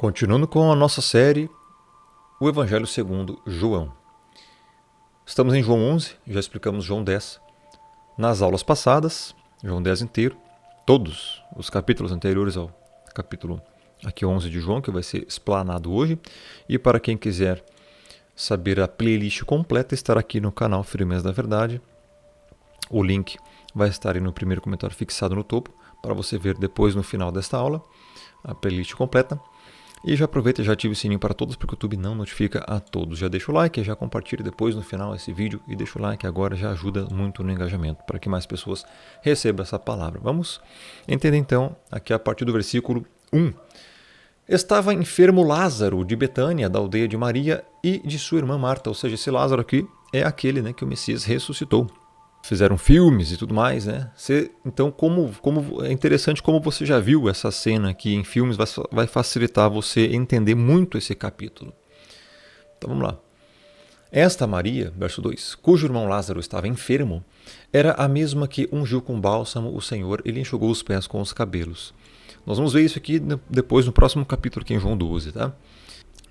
Continuando com a nossa série, o Evangelho segundo João. Estamos em João 11, já explicamos João 10. Nas aulas passadas, João 10 inteiro, todos os capítulos anteriores ao capítulo aqui 11 de João, que vai ser explanado hoje. E para quem quiser saber a playlist completa, estará aqui no canal Firmeza da Verdade. O link vai estar aí no primeiro comentário fixado no topo, para você ver depois no final desta aula a playlist completa. E já aproveita e já ativa o sininho para todos, porque o YouTube não notifica a todos. Já deixa o like, já compartilha depois no final esse vídeo e deixa o like agora, já ajuda muito no engajamento, para que mais pessoas recebam essa palavra. Vamos entender então aqui a partir do versículo 1. Estava enfermo Lázaro de Betânia, da aldeia de Maria e de sua irmã Marta, ou seja, esse Lázaro aqui é aquele, que o Messias ressuscitou. Fizeram filmes e tudo mais, né? Então, como é interessante como você já viu essa cena aqui em filmes, vai facilitar você entender muito esse capítulo. Então vamos lá. Esta Maria, verso 2, cujo irmão Lázaro estava enfermo, era a mesma que ungiu com bálsamo o Senhor e lhe enxugou os pés com os cabelos. Nós vamos ver isso aqui depois no próximo capítulo, aqui em João 12, tá?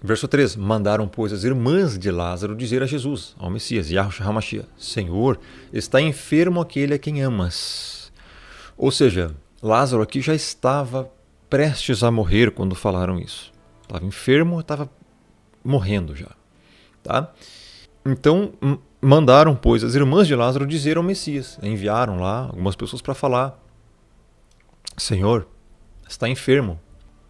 Verso 3, mandaram, pois, as irmãs de Lázaro dizer a Jesus, ao Messias, Yahushua HaMashiach, Senhor, está enfermo aquele a quem amas. Ou seja, Lázaro aqui já estava prestes a morrer quando falaram isso. Estava enfermo, estava morrendo já. Tá? Então, mandaram, pois, as irmãs de Lázaro dizer ao Messias, enviaram lá algumas pessoas para falar, Senhor, está enfermo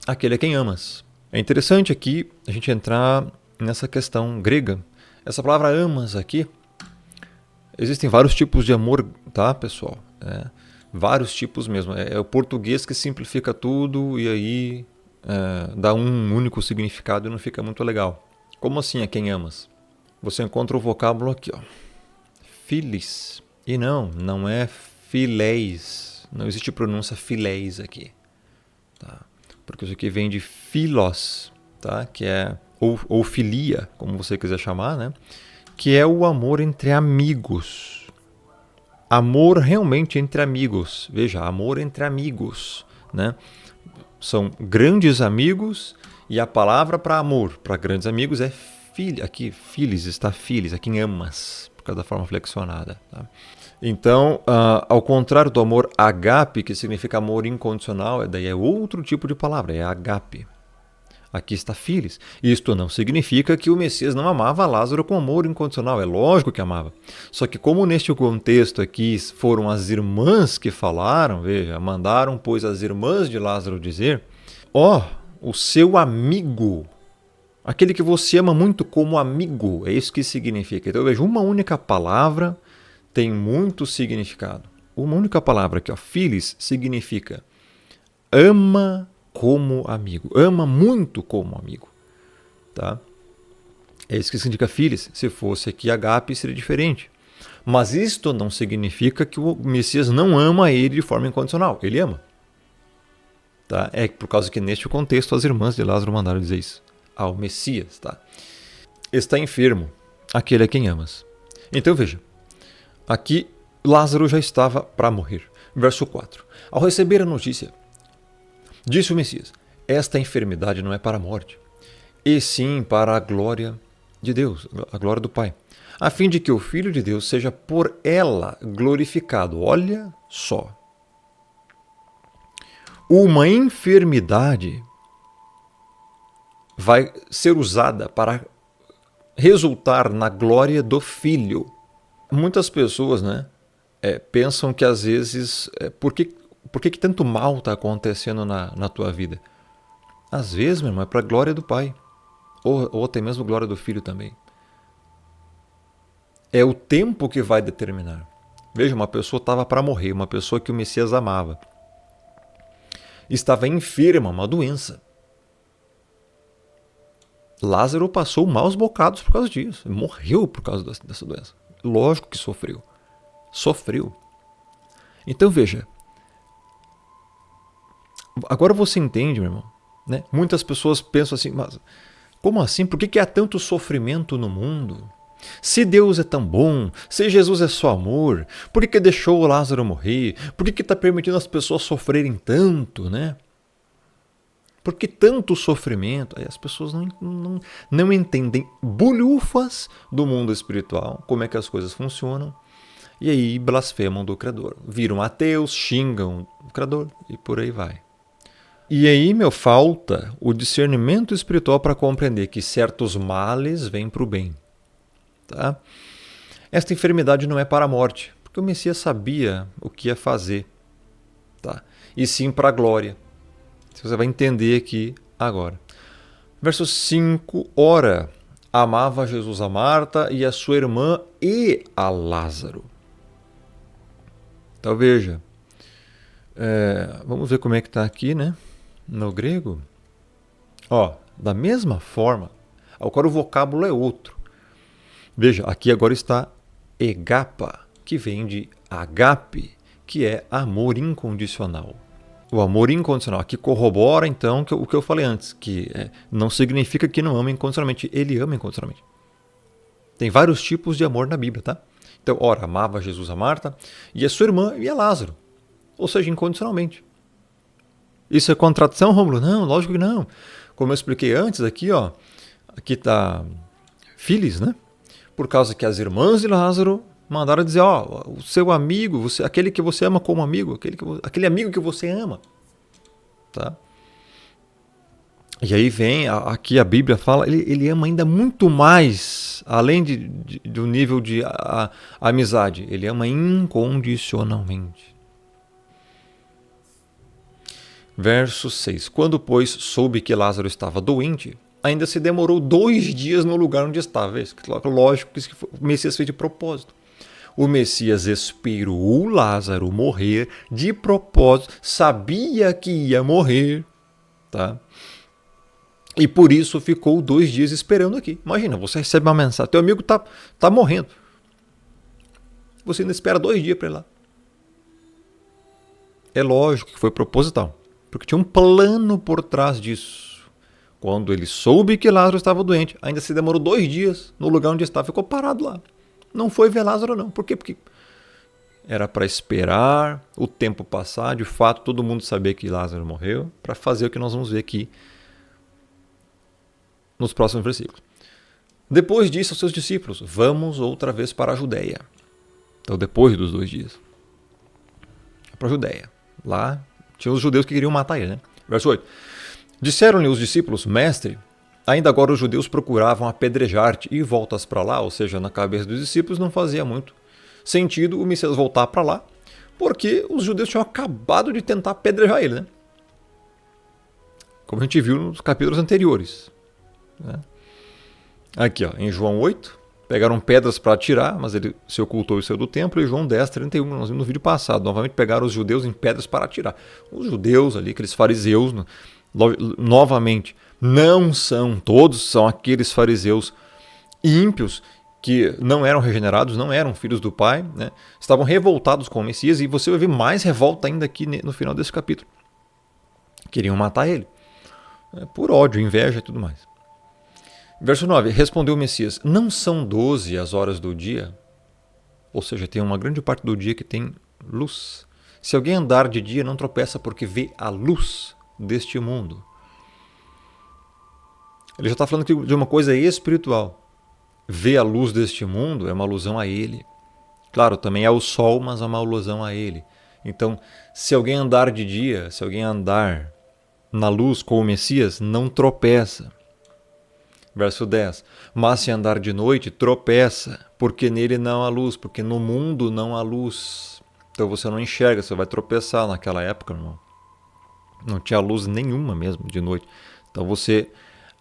aquele a quem amas. É interessante aqui a gente entrar nessa questão grega. Essa palavra amas aqui, existem vários tipos de amor, tá, pessoal? Vários tipos mesmo. É o português que simplifica tudo e aí dá um único significado e não fica muito legal. Como assim a quem amas? Você encontra o vocábulo aqui, ó. Filis. E não é filéis. Não existe pronúncia filéis aqui. Tá? Porque isso aqui vem de philos, tá? Que é, ou filia, como você quiser chamar, né? Que é o amor entre amigos. Amor realmente entre amigos. Veja, amor entre amigos, né? São grandes amigos e a palavra para amor, para grandes amigos é filho. Aqui, filis, está filis, aqui em amas, por causa da forma flexionada, tá? Então, ao contrário do amor agape, que significa amor incondicional, daí é outro tipo de palavra, é agape. Aqui está filis. Isto não significa que o Messias não amava Lázaro com amor incondicional, é lógico que amava. Só que como neste contexto aqui foram as irmãs que falaram, veja, mandaram, pois, as irmãs de Lázaro dizer, o seu amigo, aquele que você ama muito como amigo, é isso que significa. Então, veja, uma única palavra tem muito significado. Uma única palavra aqui, filis, significa ama como amigo. Ama muito como amigo. Tá? É isso que significa filis. Se fosse aqui agape, seria diferente. Mas isto não significa que o Messias não ama ele de forma incondicional. Ele ama. Tá? É por causa que neste contexto as irmãs de Lázaro mandaram dizer isso ao Messias. Tá? Está enfermo aquele a quem amas. Então veja. Aqui, Lázaro já estava para morrer. Verso 4. Ao receber a notícia, disse o Messias, esta enfermidade não é para a morte, e sim para a glória de Deus, a glória do Pai, a fim de que o Filho de Deus seja por ela glorificado. Olha só. Uma enfermidade vai ser usada para resultar na glória do Filho. Muitas pessoas, pensam que às vezes, por que tanto mal está acontecendo na tua vida? Às vezes, meu irmão, é para a glória do Pai, ou até mesmo a glória do Filho também. É o tempo que vai determinar. Veja, uma pessoa estava para morrer, uma pessoa que o Messias amava. Estava enferma, uma doença. Lázaro passou maus bocados por causa disso, morreu por causa dessa doença. Lógico que sofreu. Sofreu. Então veja. Agora você entende, meu irmão. Né? Muitas pessoas pensam assim, mas como assim? Por que há tanto sofrimento no mundo? Se Deus é tão bom, se Jesus é só amor, por que deixou o Lázaro morrer? Por que está permitindo as pessoas sofrerem tanto, né? Por que tanto sofrimento? Aí as pessoas não entendem bulhufas do mundo espiritual, como é que as coisas funcionam, e aí blasfemam do Criador. Viram ateus, xingam o Criador e por aí vai. E aí, falta o discernimento espiritual para compreender que certos males vêm para o bem. Tá? Esta enfermidade não é para a morte, porque o Messias sabia o que ia fazer. Tá? E sim para a glória. Você vai entender aqui agora. Verso 5. Ora, amava Jesus a Marta e a sua irmã e a Lázaro. Então veja, vamos ver como é que está aqui, né? No grego. Da mesma forma, agora o vocábulo é outro. Veja, aqui agora está egapa, que vem de agape, que é amor incondicional. O amor incondicional aqui corrobora, então, o que eu falei antes, que não significa que não ama incondicionalmente, ele ama incondicionalmente. Tem vários tipos de amor na Bíblia, tá? Então, ora, amava Jesus a Marta e a sua irmã e a Lázaro, ou seja, incondicionalmente. Isso é contradição, Rômulo? Não, lógico que não. Como eu expliquei antes, aqui está filhos, né? Por causa que as irmãs de Lázaro mandaram dizer, o seu amigo, aquele que você ama como amigo, aquele amigo que você ama. Tá? E aí vem, aqui a Bíblia fala, ele ama ainda muito mais, além do nível de amizade, ele ama incondicionalmente. Verso 6. Quando, pois, soube que Lázaro estava doente, ainda se demorou 2 dias no lugar onde estava. Lógico que o Messias fez de propósito. O Messias esperou Lázaro morrer de propósito, sabia que ia morrer, tá? E por isso ficou 2 dias esperando aqui. Imagina, você recebe uma mensagem, teu amigo tá morrendo. Você ainda espera 2 dias para ir lá. É lógico que foi proposital, porque tinha um plano por trás disso. Quando ele soube que Lázaro estava doente, ainda se demorou 2 dias no lugar onde estava, ficou parado lá. Não foi ver Lázaro não. Por quê? Porque era para esperar o tempo passar, de fato todo mundo saber que Lázaro morreu, para fazer o que nós vamos ver aqui nos próximos versículos. Depois disse aos seus discípulos, vamos outra vez para a Judéia. Então depois dos 2 dias. Para a Judéia. Lá tinha os judeus que queriam matar ele, né? Verso 8. Disseram-lhe os discípulos, mestre, ainda agora os judeus procuravam apedrejar-te e voltas para lá, ou seja, na cabeça dos discípulos não fazia muito sentido o Messias voltar para lá, porque os judeus tinham acabado de tentar apedrejar ele, né? Como a gente viu nos capítulos anteriores. Né? Aqui, em João 8, pegaram pedras para atirar, mas ele se ocultou e saiu do templo, e João 10, 31, nós vimos no vídeo passado, novamente pegaram os judeus em pedras para atirar. Os judeus ali, aqueles fariseus, novamente, não são todos, são aqueles fariseus ímpios que não eram regenerados, não eram filhos do Pai, né? Estavam revoltados com o Messias, e você vai ver mais revolta ainda aqui no final desse capítulo. Queriam matar ele, por ódio, inveja e tudo mais. Verso 9, respondeu o Messias, não são 12 as horas do dia? Ou seja, tem uma grande parte do dia que tem luz. Se alguém andar de dia, não tropeça porque vê a luz deste mundo. Ele já está falando aqui de uma coisa espiritual. Ver a luz deste mundo é uma alusão a ele. Claro, também é o sol, mas é uma alusão a ele. Então, se alguém andar de dia, se alguém andar na luz com o Messias, não tropeça. Verso 10. Mas se andar de noite, tropeça, porque nele não há luz, porque no mundo não há luz. Então você não enxerga, você vai tropeçar. Naquela época não tinha luz nenhuma mesmo de noite. Então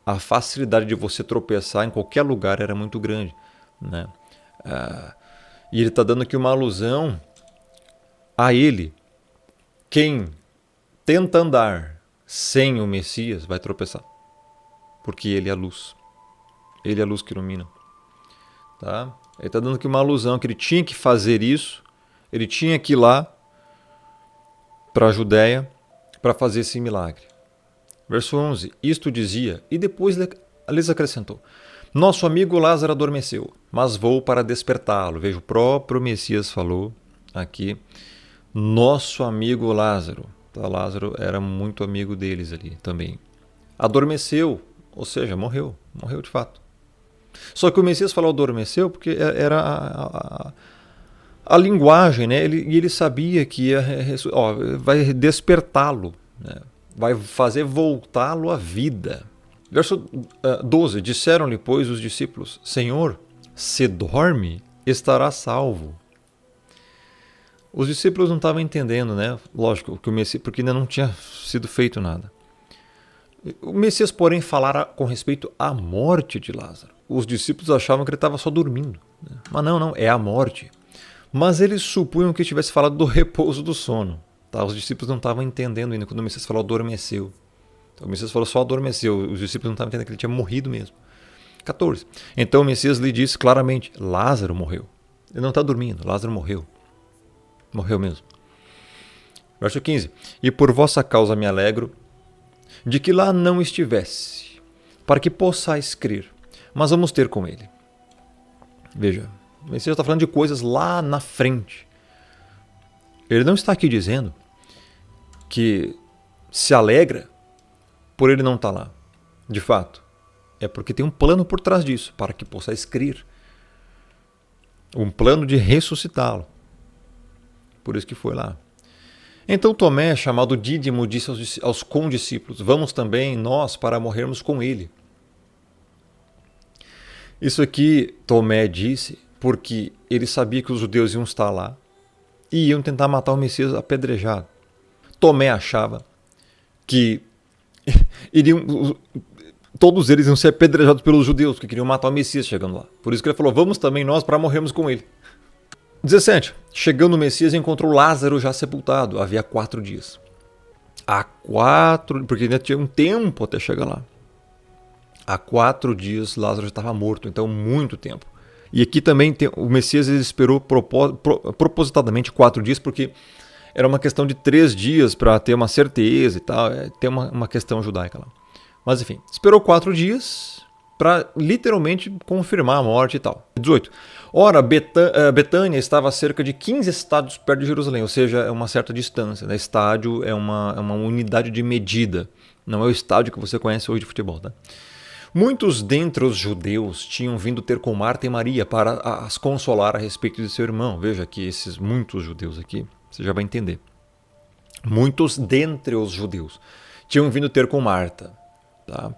a facilidade de você tropeçar em qualquer lugar era muito grande, né? E ele está dando aqui uma alusão a ele. Quem tenta andar sem o Messias vai tropeçar, porque ele é a luz. Ele é a luz que ilumina. Tá? Ele está dando aqui uma alusão que ele tinha que fazer isso, ele tinha que ir lá para a Judéia para fazer esse milagre. Verso 11, isto dizia, e depois lhes acrescentou, nosso amigo Lázaro adormeceu, mas vou para despertá-lo. Veja, o próprio Messias falou aqui, nosso amigo Lázaro. Tá? Lázaro era muito amigo deles ali também. adormeceu, ou seja, morreu de fato. Só que o Messias falou adormeceu porque era a linguagem, né? Ele sabia que vai despertá-lo, né? Vai fazer voltá-lo à vida. Verso 12, disseram-lhe, pois, os discípulos, Senhor, se dorme, estará salvo. Os discípulos não estavam entendendo, né? Lógico, que o Messias, porque ainda não tinha sido feito nada. O Messias, porém, falara com respeito à morte de Lázaro. Os discípulos achavam que ele estava só dormindo, né? Mas não, é a morte. Mas eles supunham que tivesse falado do repouso do sono. Tá? Os discípulos não estavam entendendo ainda quando o Messias falou adormeceu. Então, o Messias falou só adormeceu. Os discípulos não estavam entendendo que ele tinha morrido mesmo. 14. Então o Messias lhe disse claramente, Lázaro morreu. Ele não está dormindo, Lázaro morreu. Morreu mesmo. Verso 15. E por vossa causa me alegro de que lá não estivesse, para que possais crer. Mas vamos ter com ele. Veja, o Messias está falando de coisas lá na frente. Ele não está aqui dizendo que se alegra por ele não estar lá. De fato, é porque tem um plano por trás disso, para que possais crer. Um plano de ressuscitá-lo. Por isso que foi lá. Então Tomé, chamado Dídimo, disse aos condiscípulos, vamos também nós para morrermos com ele. Isso aqui Tomé disse porque ele sabia que os judeus iam estar lá e iam tentar matar o Messias apedrejado. Tomé achava que todos eles iam ser apedrejados pelos judeus que queriam matar o Messias chegando lá. Por isso que ele falou, vamos também nós para morrermos com ele. 17. Chegando o Messias, encontrou Lázaro já sepultado. Havia 4 dias. Porque ainda tinha um tempo até chegar lá. Há 4 dias Lázaro já estava morto, então muito tempo. E aqui também o Messias ele esperou propositadamente 4 dias, porque era uma questão de 3 dias para ter uma certeza e tal. Tem uma questão judaica lá. Mas enfim, esperou 4 dias para literalmente confirmar a morte e tal. 18. Ora, Betânia estava a cerca de 15 estádios perto de Jerusalém, ou seja, é uma certa distância. Né? Estádio é uma unidade de medida, não é o estádio que você conhece hoje de futebol. Tá? Muitos dentre os judeus tinham vindo ter com Marta e Maria para as consolar a respeito de seu irmão. Veja que esses muitos judeus aqui, você já vai entender. Muitos dentre os judeus tinham vindo ter com Marta. Tá?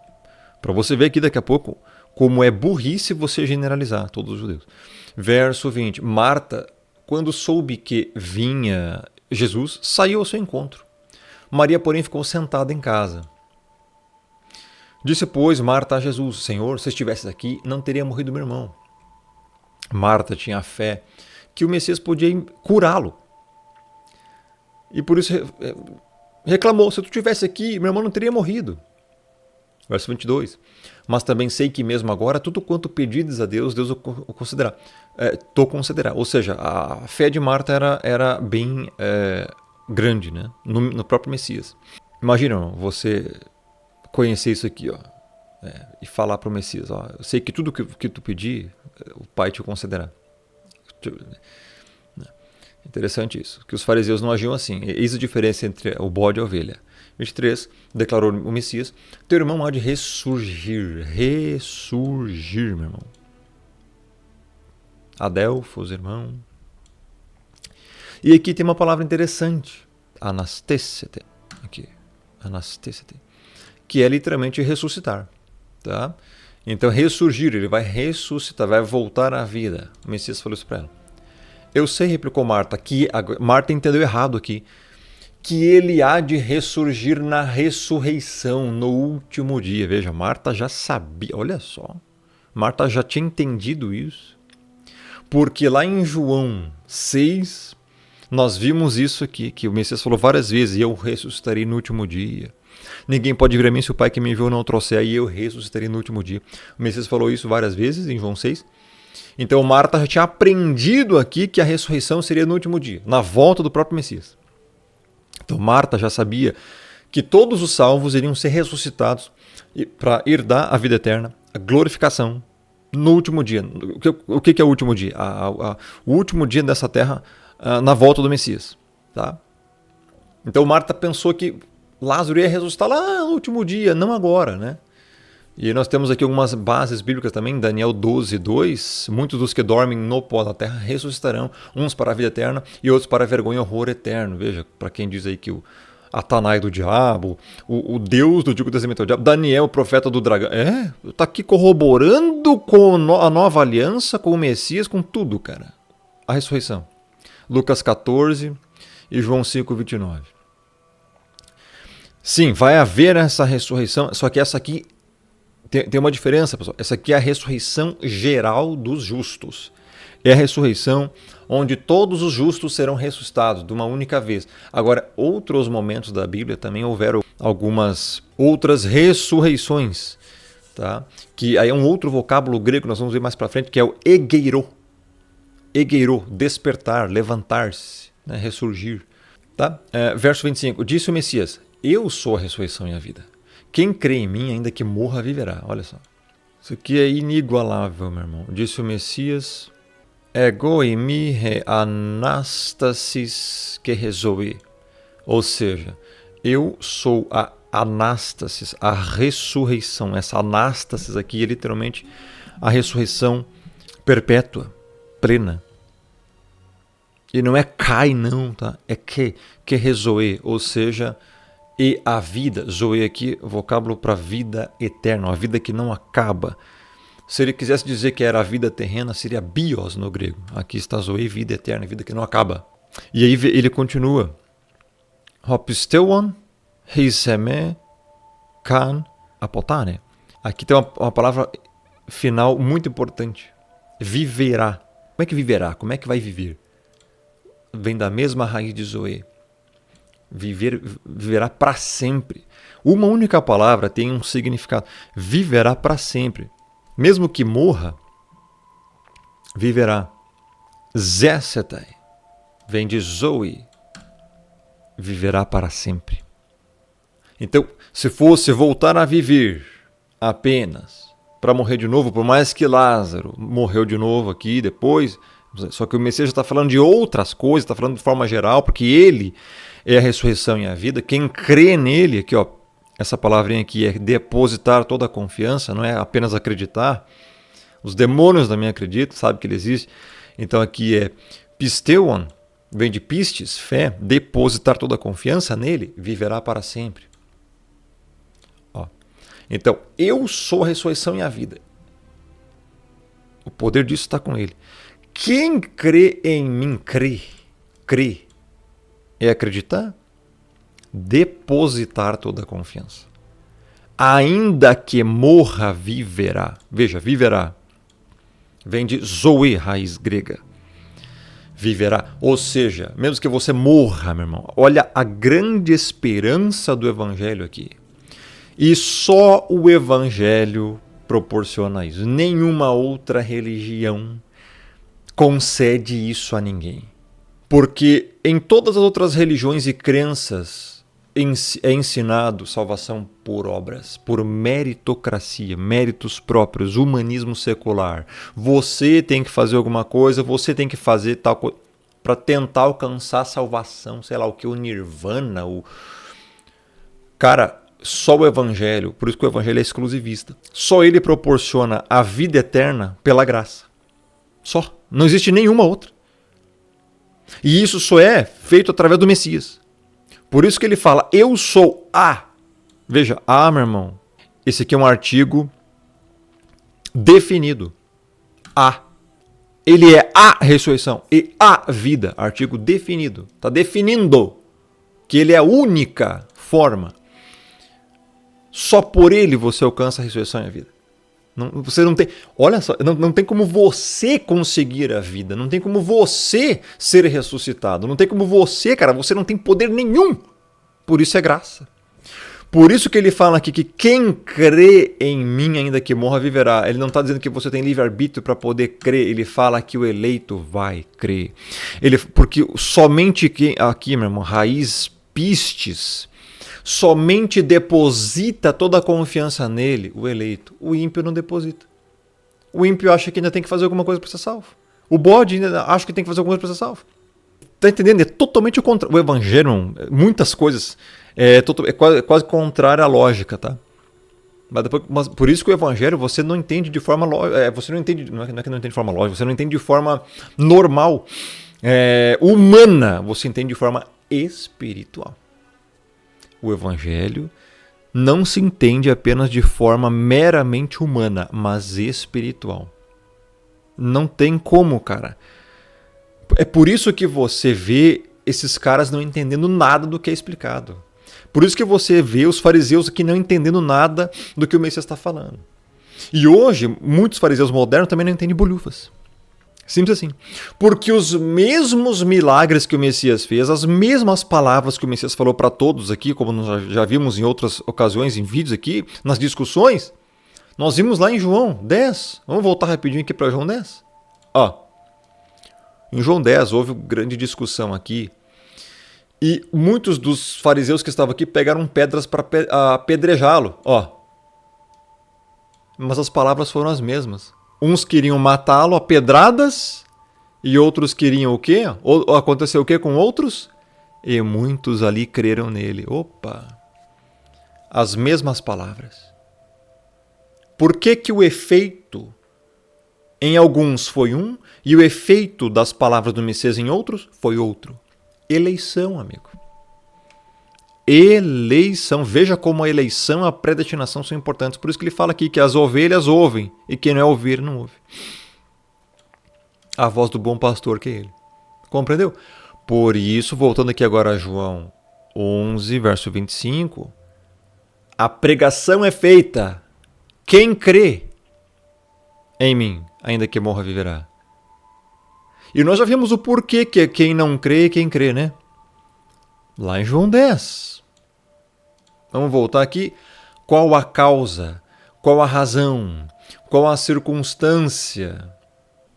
Para você ver aqui daqui a pouco como é burrice você generalizar todos os judeus. Verso 20. Marta, quando soube que vinha Jesus, saiu ao seu encontro. Maria, porém, ficou sentada em casa. Disse, pois, Marta a Jesus, Senhor, se estivesses aqui, não teria morrido meu irmão. Marta tinha fé que o Messias podia curá-lo. E por isso reclamou, se tu estivesse aqui, meu irmão não teria morrido. Verso 22. Mas também sei que mesmo agora, tudo quanto pedides a Deus, Deus o concederá. Concederá. Ou seja, a fé de Marta era bem grande, né? No próprio Messias. Imagina, você conhecer isso aqui, ó, e falar para o Messias, ó, eu sei que tudo que tu pedir, o Pai te concederá. Interessante isso, que os fariseus não agiam assim. Eis a diferença entre o bode e a ovelha. 23, declarou o Messias, teu irmão há de ressurgir, meu irmão. Adelfos, irmão. E aqui tem uma palavra interessante, anastésete, aqui, anastésete, que é literalmente ressuscitar, tá? Então ressurgir, ele vai ressuscitar, vai voltar à vida. O Messias falou isso para ela. Eu sei, replicou Marta, que Marta entendeu errado aqui, que ele há de ressurgir na ressurreição, no último dia. Veja, Marta já sabia, olha só, Marta já tinha entendido isso, porque lá em João 6, nós vimos isso aqui, que o Messias falou várias vezes, e eu ressuscitarei no último dia. Ninguém pode vir a mim se o Pai que me enviou não o trouxer, e eu ressuscitarei no último dia. O Messias falou isso várias vezes em João 6. Então Marta já tinha aprendido aqui que a ressurreição seria no último dia, na volta do próprio Messias. Então Marta já sabia que todos os salvos iriam ser ressuscitados para herdar a vida eterna, a glorificação, no último dia. O que é o último dia? O último dia dessa terra na volta do Messias. Tá? Então Marta pensou que Lázaro ia ressuscitar lá no último dia, não agora, né? E nós temos aqui algumas bases bíblicas também, Daniel 12:2. Muitos dos que dormem no pó da terra ressuscitarão, uns para a vida eterna e outros para a vergonha e horror eterno. Veja, para quem diz aí que o Atanai do diabo, o Deus do Antigo Testamento é o diabo, Daniel, o profeta do dragão. Está aqui corroborando com a nova aliança, com o Messias, com tudo, cara. A ressurreição. Lucas 14 e João 5:29. Sim, vai haver essa ressurreição, só que essa aqui tem uma diferença, pessoal. Essa aqui é a ressurreição geral dos justos. É a ressurreição onde todos os justos serão ressuscitados de uma única vez. Agora, outros momentos da Bíblia também houveram algumas outras ressurreições, tá? Que aí é um outro vocábulo grego, nós vamos ver mais para frente, que é o egeiro. Egeiro, despertar, levantar-se, né? Ressurgir. Tá? Verso 25, disse o Messias, eu sou a ressurreição e a vida. Quem crê em mim, ainda que morra, viverá. Olha só. Isso aqui é inigualável, meu irmão. Disse o Messias, ego eimi he anastasis que rezoe. Ou seja, eu sou a anástasis, a ressurreição. Essa anástasis aqui é literalmente a ressurreição perpétua, plena. E não é cai não, tá? É que rezoe, ou seja, e a vida, zoe aqui, vocábulo para vida eterna, a vida que não acaba. Se ele quisesse dizer que era a vida terrena, seria bios no grego. Aqui está zoe, vida eterna, vida que não acaba. E aí ele continua. Hopisteuon, heiseme, kan, apotane. Aqui tem uma palavra final muito importante. Viverá. Como é que viverá? Como é que vai viver? Vem da mesma raiz de zoe. Viverá para sempre. Uma única palavra tem um significado. Viverá para sempre. Mesmo que morra, viverá. Zesetai vem de zoe. Viverá para sempre. Então, se fosse voltar a viver apenas para morrer de novo, por mais que Lázaro morreu de novo aqui depois, só que o Messias está falando de outras coisas, está falando de forma geral, porque ele é a ressurreição e a vida. Quem crê nele, aqui ó, essa palavrinha aqui é depositar toda a confiança, não é apenas acreditar. Os demônios também acreditam, sabem que ele existe. Então aqui é pisteuon, vem de pistes, fé, depositar toda a confiança nele, viverá para sempre. Ó. Então, eu sou a ressurreição e a vida. O poder disso está com ele. Quem crê em mim, crê. É acreditar, depositar toda a confiança. Ainda que morra, viverá. Veja, viverá. Vem de zoe, raiz grega. Viverá. Ou seja, mesmo que você morra, meu irmão, olha a grande esperança do Evangelho aqui. E só o Evangelho proporciona isso. Nenhuma outra religião concede isso a ninguém. Porque em todas as outras religiões e crenças é ensinado salvação por obras, por meritocracia, méritos próprios, humanismo secular. Você tem que fazer alguma coisa, você tem que fazer tal coisa para tentar alcançar a salvação, sei lá o que, o nirvana, o... Cara, só o Evangelho, por isso que o Evangelho é exclusivista, só ele proporciona a vida eterna pela graça. Só. Não existe nenhuma outra. E isso só é feito através do Messias. Por isso que ele fala, eu sou a. Veja, a, meu irmão. Esse aqui é um artigo definido. A. Ele é a ressurreição e a vida. Artigo definido. Está definindo que ele é a única forma. Só por ele você alcança a ressurreição e a vida. Você não tem, olha só, não tem como você conseguir a vida, não tem como você ser ressuscitado, não tem como você, cara, você não tem poder nenhum. Por isso é graça. Por isso que ele fala aqui que quem crê em mim, ainda que morra, viverá. Ele não está dizendo que você tem livre-arbítrio para poder crer, ele fala que o eleito vai crer. Porque somente aqui, meu irmão, raiz pistes, somente deposita toda a confiança nele, o eleito. O ímpio não deposita. O ímpio acha que ainda tem que fazer alguma coisa para ser salvo. O bode ainda acha que tem que fazer alguma coisa para ser salvo. Está entendendo? É totalmente o contrário. O Evangelho, muitas coisas, É quase contrário à lógica, tá? Mas por isso que o evangelho você não entende de forma lógica. Você não entende. Não é que não entende de forma lógica, você não entende de forma normal, humana, você entende de forma espiritual. O evangelho não se entende apenas de forma meramente humana, mas espiritual. Não tem como, cara. É por isso que você vê esses caras não entendendo nada do que é explicado. Por isso que você vê os fariseus aqui não entendendo nada do que o Messias está falando. E hoje, muitos fariseus modernos também não entendem bolhufas. Simples assim. Porque os mesmos milagres que o Messias fez, as mesmas palavras que o Messias falou para todos aqui, como nós já vimos em outras ocasiões, em vídeos aqui, nas discussões, nós vimos lá em João 10. Vamos voltar rapidinho aqui para João 10? Em João 10 houve grande discussão aqui. E muitos dos fariseus que estavam aqui pegaram pedras para apedrejá-lo. Mas as palavras foram as mesmas. Uns queriam matá-lo a pedradas e outros queriam o quê? Ou aconteceu o quê com outros? E muitos ali creram nele. Opa! As mesmas palavras. Por que que o efeito em alguns foi um e o efeito das palavras do Messias em outros foi outro? Eleição, amigo. Eleição. Veja como a eleição e a predestinação são importantes. Por isso que ele fala aqui que as ovelhas ouvem e quem não é ovelha não ouve. A voz do bom pastor que é ele. Compreendeu? Por isso, voltando aqui agora a João 11, verso 25, a pregação é feita. Quem crê em mim, ainda que morra, viverá. E nós já vimos o porquê que é quem não crê e quem crê, né? Lá em João 10. Vamos voltar aqui. Qual a causa? Qual a razão? Qual a circunstância?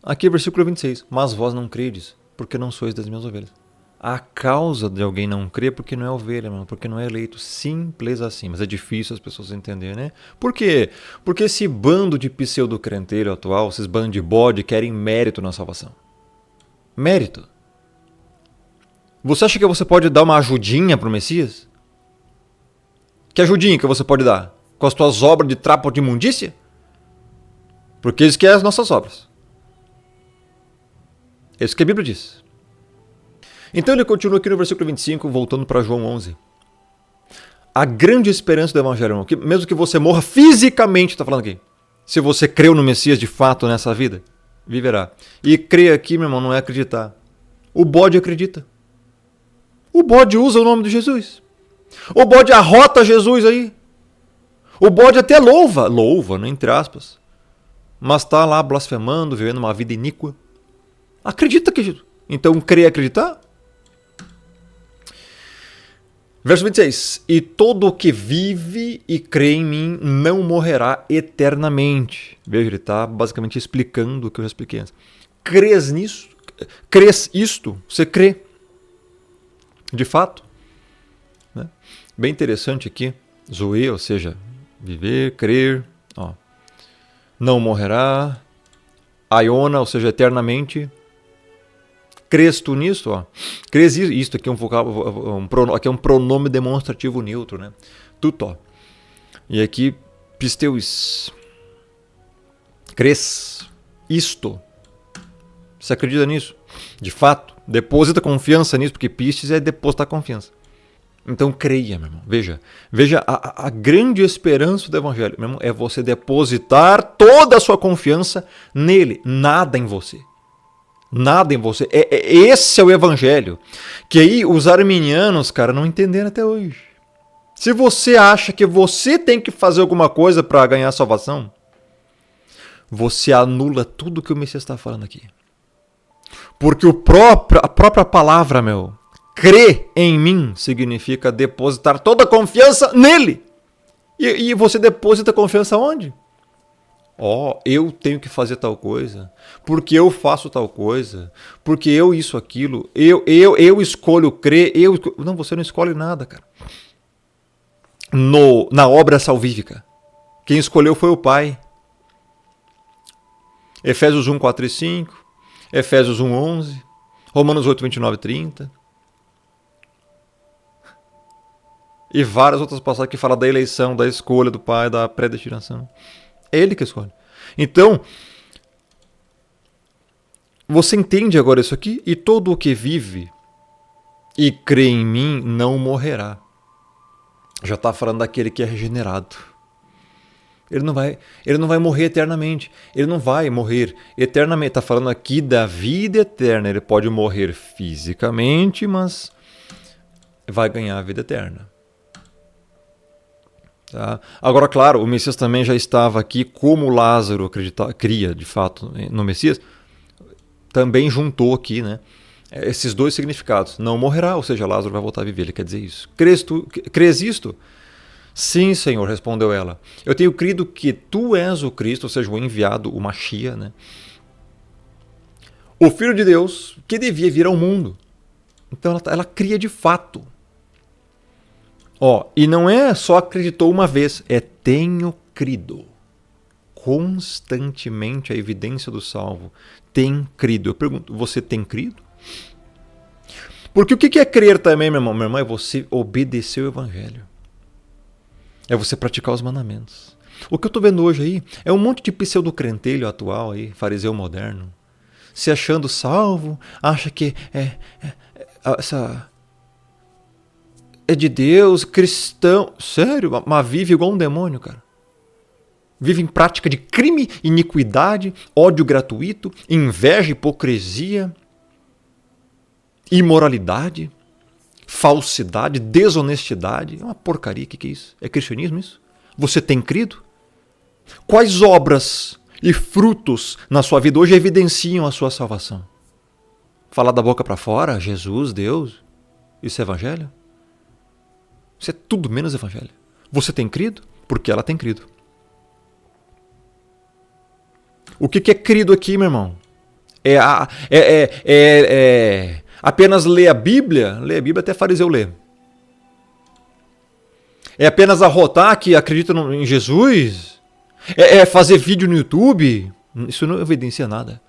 Aqui, versículo 26. Mas vós não credes, porque não sois das minhas ovelhas. A causa de alguém não crer porque não é ovelha, mano, porque não é eleito. Simples assim. Mas é difícil as pessoas entenderem, né? Por quê? Porque esse bando de pseudo-crenteiro atual, esses bandos de bode, querem mérito na salvação. Mérito. Você acha que você pode dar uma ajudinha para o Messias? Que ajudinha que você pode dar? Com as tuas obras de trapo de imundícia? Porque isso que é as nossas obras. É isso que a Bíblia diz. Então ele continua aqui no versículo 25, voltando para João 11. A grande esperança do Evangelho, que mesmo que você morra fisicamente, está falando aqui. Se você creu no Messias de fato nessa vida, viverá. E crer aqui, meu irmão, não é acreditar. O bode acredita. O bode usa o nome de Jesus. O bode arrota Jesus aí. O bode até louva, né, entre aspas. Mas está lá blasfemando, vivendo uma vida iníqua. Acredita que Jesus. Então, crer e acreditar? Verso 26. E todo o que vive e crê em mim não morrerá eternamente. Veja, ele está basicamente explicando o que eu já expliquei antes. Crês nisso? Crês isto? Você crê? De fato? Né? Bem interessante aqui. Zoe, ou seja, viver, crer. Não morrerá. Aiona, ou seja, eternamente. Crês tu nisso? Crês isto aqui é aqui é um pronome demonstrativo neutro, né? Tuto. E aqui pisteus. Crês isto. Você acredita nisso? De fato, deposita confiança nisso, porque pistes é depositar confiança. Então creia, meu irmão. Veja a grande esperança do Evangelho, meu irmão, é você depositar toda a sua confiança nele, nada em você. Nada em você. Esse é o Evangelho. Que aí os arminianos, cara, não entenderam até hoje. Se você acha que você tem que fazer alguma coisa para ganhar a salvação, você anula tudo que o Messias está falando aqui. Porque a própria palavra, crer em mim, significa depositar toda a confiança nele. E você deposita confiança onde? Eu tenho que fazer tal coisa, porque eu faço tal coisa, porque eu isso, aquilo, eu escolho crer, Não, você não escolhe nada, cara. Na obra salvífica, quem escolheu foi o Pai. Efésios 1, 4 e 5, Efésios 1, 11, Romanos 8, 29 e 30. E várias outras passagens que falam da eleição, da escolha do Pai, da predestinação. É Ele que escolhe. Então, você entende agora isso aqui? E todo o que vive e crê em mim não morrerá. Já está falando daquele que é regenerado. Ele não vai morrer eternamente. Ele não vai morrer eternamente. Está falando aqui da vida eterna. Ele pode morrer fisicamente, mas vai ganhar a vida eterna. Tá? Agora, claro, o Messias também já estava aqui, como Lázaro cria de fato no Messias, também juntou aqui, né, esses dois significados. Não morrerá, ou seja, Lázaro vai voltar a viver. Ele quer dizer isso. Crês isto? Sim, Senhor, respondeu ela. Eu tenho crido que tu és o Cristo, ou seja, o enviado, o Machia, né? O Filho de Deus que devia vir ao mundo. Então ela cria de fato. E não é só acreditou uma vez, é tenho crido. Constantemente a evidência do salvo. Tem crido. Eu pergunto, você tem crido? Porque o que é crer também, meu irmão? Meu irmão, é você obedecer o Evangelho. É você praticar os mandamentos. O que eu estou vendo hoje aí é um monte de pseudo-crentelho atual aí, fariseu moderno, se achando salvo, acha que é de Deus, cristão. Sério, mas vive igual um demônio, cara. Vive em prática de crime, iniquidade, ódio gratuito, inveja, hipocrisia, imoralidade, falsidade, desonestidade. É uma porcaria, o que é isso? É cristianismo isso? Você tem crido? Quais obras e frutos na sua vida hoje evidenciam a sua salvação? Falar da boca para fora, Jesus, Deus, isso é evangelho? Isso é tudo menos evangelho. Você tem crido? Porque ela tem crido. O que é crido aqui, meu irmão? Apenas ler a Bíblia? Ler a Bíblia até fariseu lê. É apenas arrotar que acredita em Jesus? É fazer vídeo no YouTube? Isso não evidencia nada.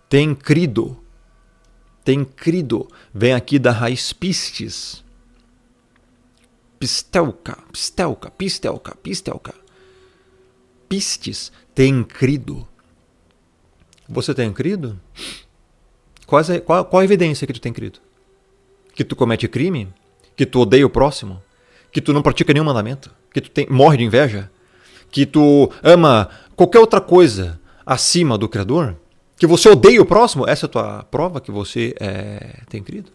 Tem crido. Tem crido. Vem aqui da raiz pistes. Pistelca. Pistes. Tem crido. Você tem crido? Qual a evidência que tu tem crido? Que tu comete crime? Que tu odeia o próximo? Que tu não pratica nenhum mandamento? Que tu morre de inveja? Que tu ama qualquer outra coisa acima do Criador? Que você odeia o próximo? Essa é a tua prova que você tem crido?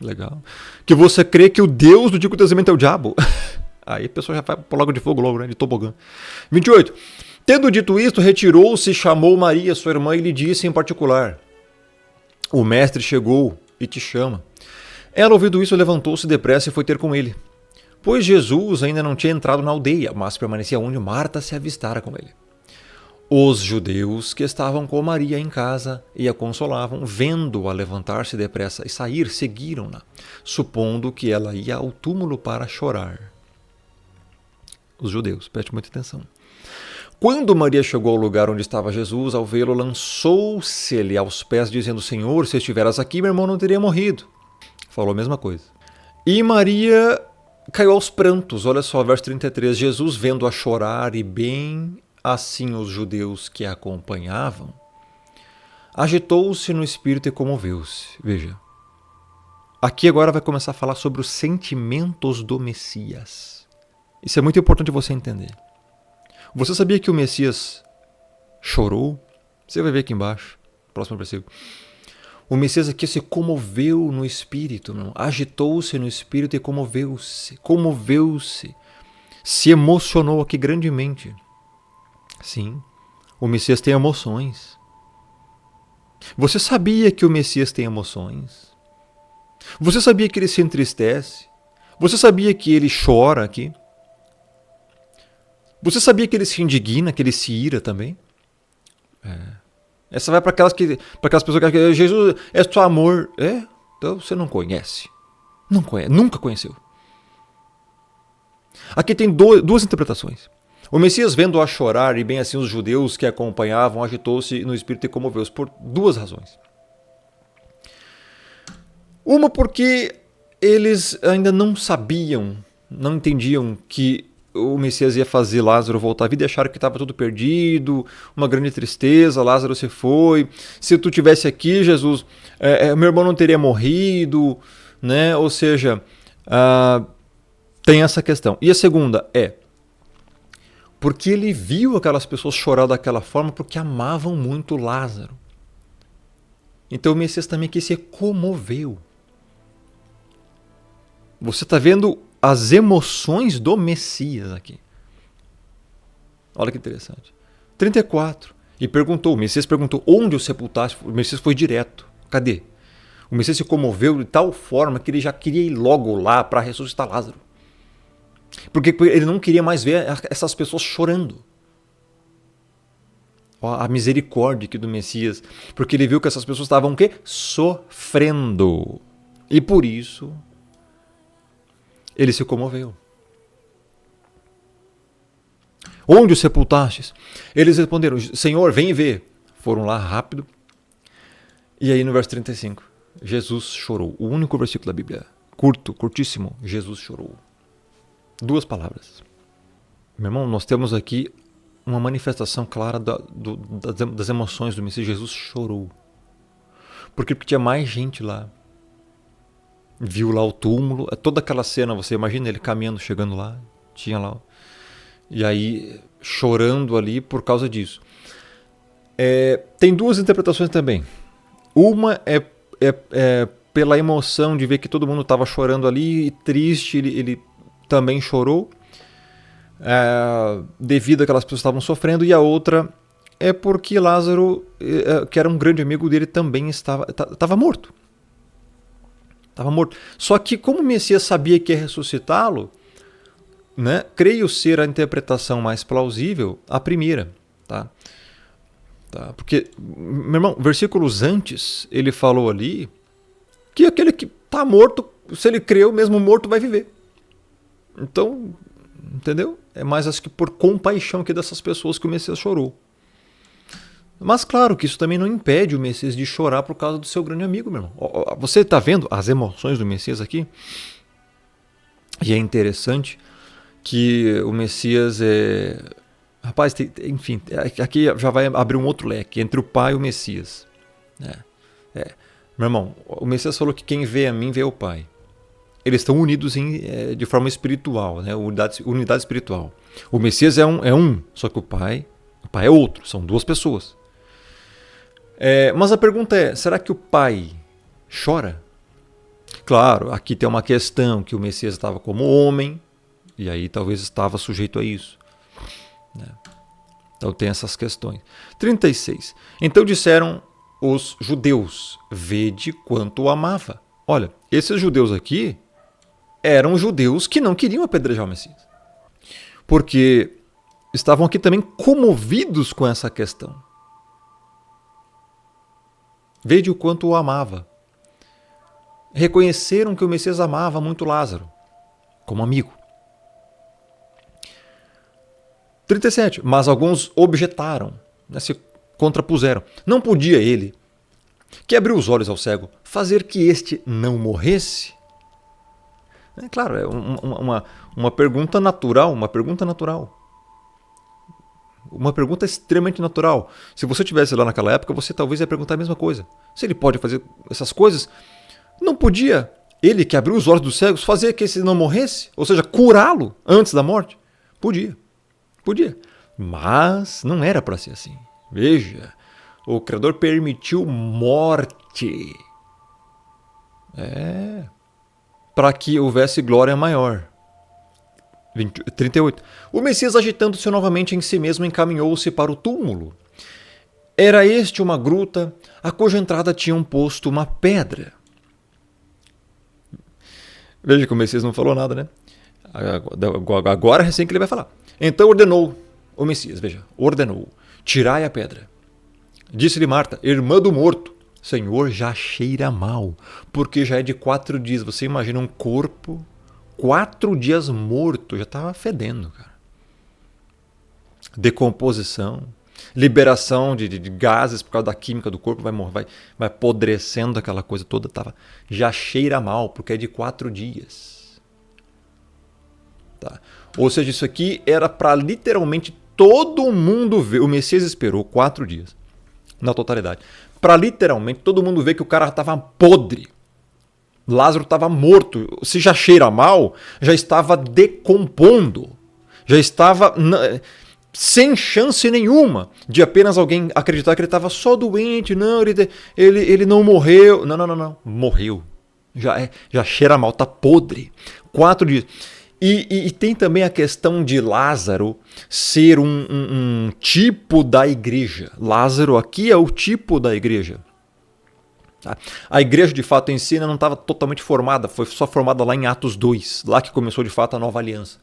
Legal. Que você crê que o Deus do Antigo Testamento é o diabo? Aí a pessoa já vai pro lago de fogo logo, né? De tobogã. 28. Tendo dito isto, retirou-se, chamou Maria, sua irmã, e lhe disse em particular: o mestre chegou e te chama. Ela, ouvindo isso, levantou-se depressa e foi ter com ele. Pois Jesus ainda não tinha entrado na aldeia, mas permanecia onde Marta se avistara com ele. Os judeus que estavam com Maria em casa e a consolavam, vendo-a levantar-se depressa e sair, seguiram-na, supondo que ela ia ao túmulo para chorar. Os judeus, preste muita atenção. Quando Maria chegou ao lugar onde estava Jesus, ao vê-lo, lançou-se-lhe aos pés, dizendo: Senhor, se estiveras aqui, meu irmão não teria morrido. Falou a mesma coisa. E Maria caiu aos prantos. Olha só, verso 33. Jesus, vendo-a chorar, e bem assim os judeus que a acompanhavam, agitou-se no espírito e comoveu-se. Veja, aqui agora vai começar a falar sobre os sentimentos do Messias. Isso é muito importante você entender. Você sabia que o Messias chorou? Você vai ver aqui embaixo, próximo versículo. O Messias aqui se comoveu no espírito, agitou-se no espírito e comoveu-se, se emocionou aqui grandemente. Sim, o Messias tem emoções. Você sabia que o Messias tem emoções? Você sabia que ele se entristece? Você sabia que ele chora aqui? Você sabia que ele se indigna, que ele se ira também? Essa vai para aquelas pessoas que acham que Jesus é só amor. Então você não conhece. Não conhece, nunca conheceu. Aqui tem duas interpretações. O Messias, vendo-a chorar, e bem assim os judeus que a acompanhavam, agitou-se no espírito e comoveu-se por duas razões. Uma porque eles ainda não sabiam, não entendiam que o Messias ia fazer Lázaro voltar à vida e acharam que estava tudo perdido, uma grande tristeza, Lázaro se foi. Se tu tivesse aqui, Jesus, meu irmão não teria morrido, né? Ou seja, tem essa questão. E a segunda é porque ele viu aquelas pessoas chorar daquela forma porque amavam muito Lázaro. Então o Messias também aqui se comoveu. Você está vendo as emoções do Messias aqui. Olha que interessante. 34. E perguntou, o Messias perguntou, onde o sepultaste? O Messias foi direto. Cadê? O Messias se comoveu de tal forma que ele já queria ir logo lá para ressuscitar Lázaro. Porque ele não queria mais ver essas pessoas chorando. A misericórdia aqui do Messias. Porque ele viu que essas pessoas estavam o quê? Sofrendo. E por isso ele se comoveu. Onde o sepultastes? Eles responderam, Senhor, vem e vê. Foram lá rápido. E aí no verso 35, Jesus chorou. O único versículo da Bíblia, curto, curtíssimo, Jesus chorou. 2 palavras. Meu irmão, nós temos aqui uma manifestação clara das emoções do Messias. Jesus chorou. Porque tinha mais gente lá. Viu lá o túmulo, toda aquela cena, você imagina ele caminhando, chegando lá, tinha lá, e aí chorando ali por causa disso. Tem 2 interpretações também. Uma é pela emoção de ver que todo mundo estava chorando ali, e triste, ele também chorou, devido àquelas pessoas que estavam sofrendo, e a outra é porque Lázaro, que era um grande amigo dele, também estava morto. Estava morto. Só que como o Messias sabia que ia ressuscitá-lo, né, creio ser a interpretação mais plausível, a primeira. Tá? Porque, meu irmão, versículos antes, ele falou ali que aquele que está morto, se ele creu, mesmo morto vai viver. Então, entendeu? É mais acho que por compaixão aqui dessas pessoas que o Messias chorou. Mas claro que isso também não impede o Messias de chorar por causa do seu grande amigo, meu irmão. Você está vendo as emoções do Messias aqui? E é interessante que o Messias Rapaz, enfim, aqui já vai abrir um outro leque entre o Pai e o Messias. Meu irmão, o Messias falou que quem vê a mim vê o Pai. Eles estão unidos de forma espiritual, né? Unidade espiritual. O Messias é um, só que o Pai é outro, são 2 pessoas. Mas a pergunta é, será que o Pai chora? Claro, aqui tem uma questão que o Messias estava como homem, e aí talvez estava sujeito a isso. Né? Então tem essas questões. 36. Então disseram os judeus, vede quanto o amava. Olha, esses judeus aqui eram judeus que não queriam apedrejar o Messias. Porque estavam aqui também comovidos com essa questão. Vede o quanto o amava. Reconheceram que o Messias amava muito Lázaro, como amigo. 37. Mas alguns objetaram, né, se contrapuseram. Não podia ele, que abriu os olhos ao cego, fazer que este não morresse? Claro, é uma pergunta natural, uma pergunta extremamente natural. Se você estivesse lá naquela época, você talvez ia perguntar a mesma coisa. Se ele pode fazer essas coisas, não podia ele, que abriu os olhos dos cegos, fazer que esse não morresse? Ou seja, curá-lo antes da morte? Podia. Mas não era para ser assim. Veja, o Criador permitiu morte. Para que houvesse glória maior. 38. O Messias, agitando-se novamente em si mesmo, encaminhou-se para o túmulo. Era este uma gruta, a cuja entrada tinham posto uma pedra. Veja que o Messias não falou nada, né? Agora é assim que ele vai falar. Então ordenou o Messias, ordenou, tirai a pedra. Disse-lhe Marta, irmã do morto, Senhor, já cheira mal, porque já é de 4 dias. Você imagina um corpo 4 dias morto, já estava fedendo, cara. Decomposição. liberação de gases por causa da química do corpo, vai apodrecendo aquela coisa toda, já cheira mal, porque é de 4 dias. Tá? Ou seja, isso aqui era para literalmente todo mundo ver. O Messias esperou 4 dias, na totalidade, para literalmente todo mundo ver que o cara estava podre. Lázaro estava morto. Se já cheira mal, já estava decompondo. Já estava sem chance nenhuma de apenas alguém acreditar que ele estava só doente. Não, ele não morreu. Não. Morreu. Já cheira mal, está podre. 4 dias. E tem também a questão de Lázaro ser um tipo da igreja. Lázaro aqui é o tipo da igreja. A igreja de fato em si não estava totalmente formada, foi só formada lá em Atos 2, lá que começou de fato a nova aliança.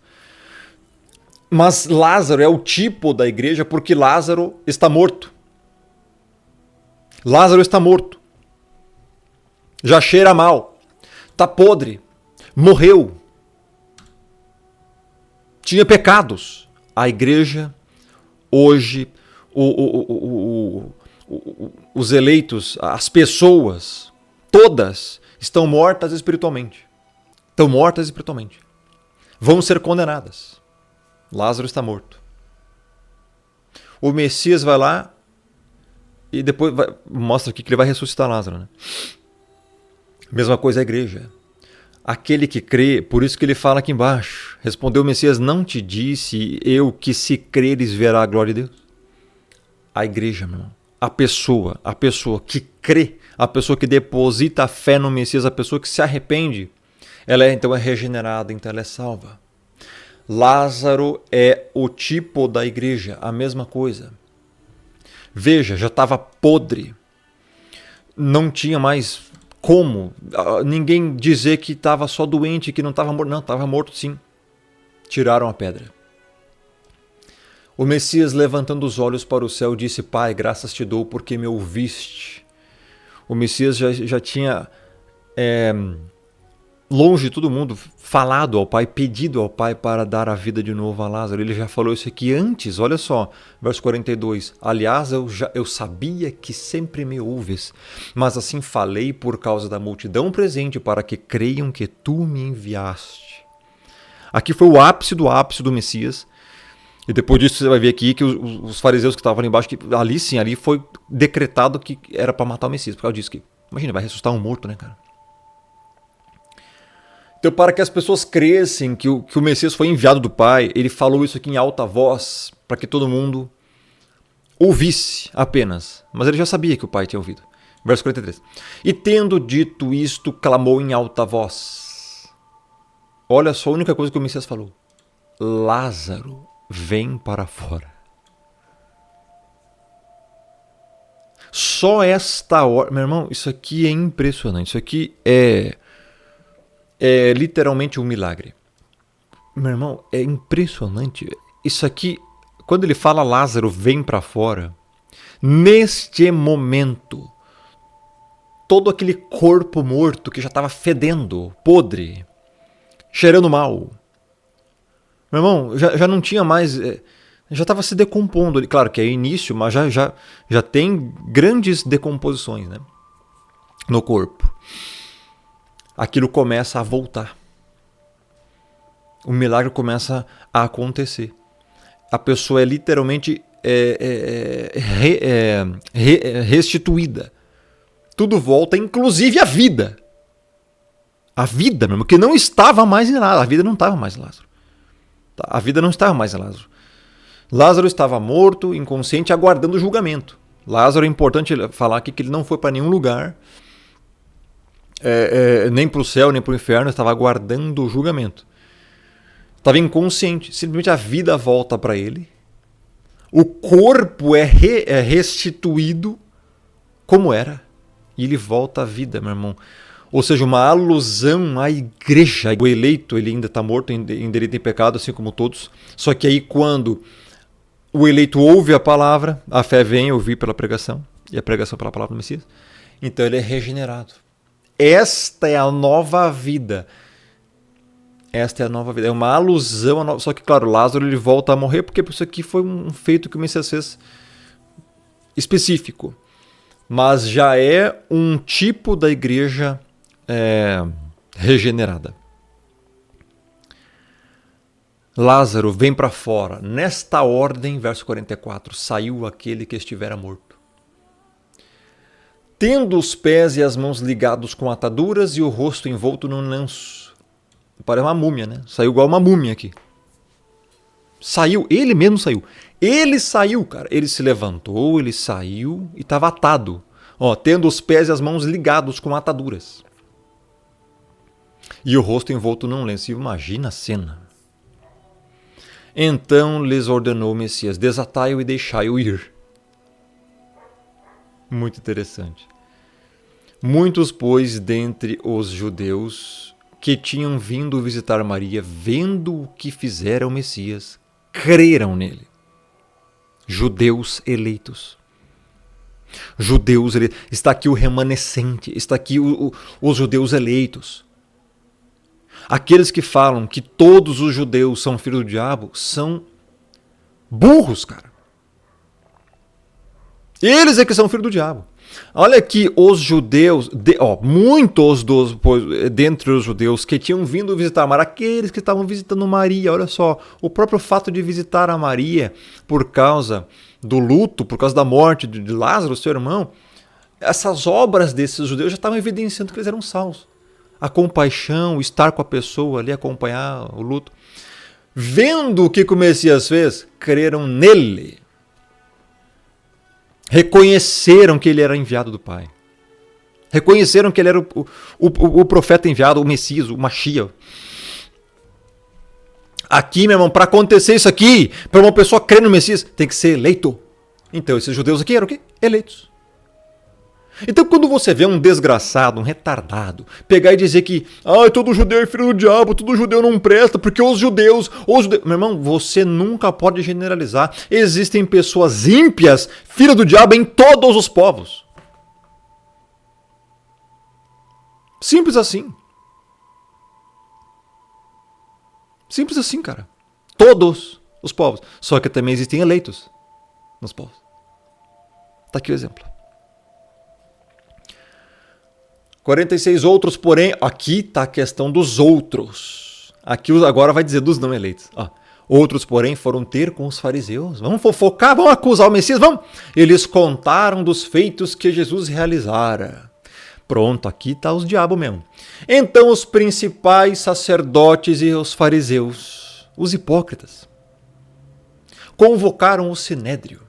Mas Lázaro é o tipo da igreja porque Lázaro está morto. Lázaro está morto. Já cheira mal. Está podre. Morreu. Tinha pecados. A igreja, hoje, os eleitos, as pessoas, todas estão mortas espiritualmente. Estão mortas espiritualmente. Vão ser condenadas. Lázaro está morto. O Messias vai lá e depois mostra aqui que ele vai ressuscitar Lázaro. Né? Mesma coisa a igreja. Aquele que crê, por isso que ele fala aqui embaixo. Respondeu o Messias, não te disse eu que se creres verá a glória de Deus? A igreja, meu irmão. A pessoa que crê, a pessoa que deposita a fé no Messias, a pessoa que se arrepende, ela então é regenerada, então ela é salva. Lázaro é o tipo da igreja, a mesma coisa. Veja, já estava podre. Não tinha mais como ninguém dizer que estava só doente, que não estava morto. Não, estava morto sim. Tiraram a pedra. O Messias, levantando os olhos para o céu, disse, Pai, graças te dou porque me ouviste. O Messias já tinha, longe de todo mundo, falado ao Pai, pedido ao Pai para dar a vida de novo a Lázaro. Ele já falou isso aqui antes, olha só, verso 42. Aliás, eu sabia que sempre me ouves, mas assim falei por causa da multidão presente, para que creiam que tu me enviaste. Aqui foi o ápice do Messias. E depois disso você vai ver aqui que os fariseus que estavam ali embaixo, que ali foi decretado que era para matar o Messias. Por causa disso que, imagina, vai ressuscitar um morto, né, cara? Então, para que as pessoas crescem que o Messias foi enviado do Pai, ele falou isso aqui em alta voz, para que todo mundo ouvisse apenas. Mas ele já sabia que o Pai tinha ouvido. Verso 43. E tendo dito isto, clamou em alta voz. Olha só a única coisa que o Messias falou. Lázaro, vem para fora. Só esta hora... Meu irmão, isso aqui é impressionante. Isso aqui é literalmente um milagre. Meu irmão, é impressionante. Isso aqui, quando ele fala Lázaro, vem para fora, neste momento, todo aquele corpo morto que já estava fedendo, podre, cheirando mal, meu irmão, já não tinha mais, já estava se decompondo. Claro que é início, mas já tem grandes decomposições, né, no corpo. Aquilo começa a voltar. O milagre começa a acontecer. A pessoa é literalmente restituída. Tudo volta, inclusive a vida. A vida mesmo, que não estava mais em Lázaro. A vida não estava mais em Lázaro. A vida não estava mais em Lázaro. Lázaro estava morto, inconsciente, aguardando o julgamento. Lázaro, é importante falar aqui que ele não foi para nenhum lugar, nem para o céu, nem para o inferno, estava aguardando o julgamento. Estava inconsciente, simplesmente a vida volta para ele, o corpo é restituído como era, e ele volta à vida, meu irmão. Ou seja, uma alusão à igreja. O eleito, ele ainda está morto, ainda ele tem pecado, assim como todos. Só que aí quando o eleito ouve a palavra, a fé vem ouvir pela pregação, e a pregação pela palavra do Messias, então ele é regenerado. Esta é a nova vida. Esta é a nova vida. É uma alusão a nova... Só que, claro, Lázaro ele volta a morrer porque isso aqui foi um feito que o Messias fez específico, mas já é um tipo da igreja regenerada. Lázaro, vem para fora. Nesta ordem, verso 44, saiu aquele que estivera morto, tendo os pés e as mãos ligados com ataduras e o rosto envolto num lenço. Parece uma múmia, né? Saiu igual uma múmia aqui. Saiu, ele mesmo saiu. Ele saiu, cara. Ele se levantou, ele saiu e estava atado. Ó, tendo os pés e as mãos ligados com ataduras. E o rosto envolto num lenço. Imagina a cena. Então lhes ordenou o Messias: desatai-o e deixai-o ir. Muito interessante. Muitos, pois, dentre os judeus que tinham vindo visitar Maria, vendo o que fizera o Messias, creram nele. Judeus eleitos. Judeus eleitos. Está aqui o remanescente, está aqui os judeus eleitos. Aqueles que falam que todos os judeus são filhos do diabo são burros, cara. Eles é que são filhos do diabo. Olha aqui os judeus, muitos dentre os judeus que tinham vindo visitar Maria, aqueles que estavam visitando Maria, olha só, o próprio fato de visitar a Maria por causa do luto, por causa da morte de Lázaro, seu irmão, essas obras desses judeus já estavam evidenciando que eles eram salvos. A compaixão, estar com a pessoa ali, acompanhar o luto. Vendo o que o Messias fez, creram nele. Reconheceram que ele era enviado do Pai. Reconheceram que ele era o profeta enviado, o Messias, o Mashiach. Aqui, meu irmão, para acontecer isso aqui, para uma pessoa crer no Messias, tem que ser eleito. Então, esses judeus aqui eram o quê? Eleitos. Então, quando você vê um desgraçado, um retardado, pegar e dizer que todo judeu é filho do diabo, todo judeu não presta, porque os judeus... Meu irmão, você nunca pode generalizar. Existem pessoas ímpias, filho do diabo, em todos os povos. Simples assim. Simples assim, cara. Todos os povos. Só que também existem eleitos nos povos. Tá aqui o exemplo. 46 outros, porém, aqui está a questão dos outros. Aqui agora vai dizer dos não eleitos. Outros, porém, foram ter com os fariseus. Vamos fofocar, vamos acusar o Messias, vamos. Eles contaram dos feitos que Jesus realizara. Pronto, aqui está os diabos mesmo. Então os principais sacerdotes e os fariseus, os hipócritas, convocaram o sinédrio.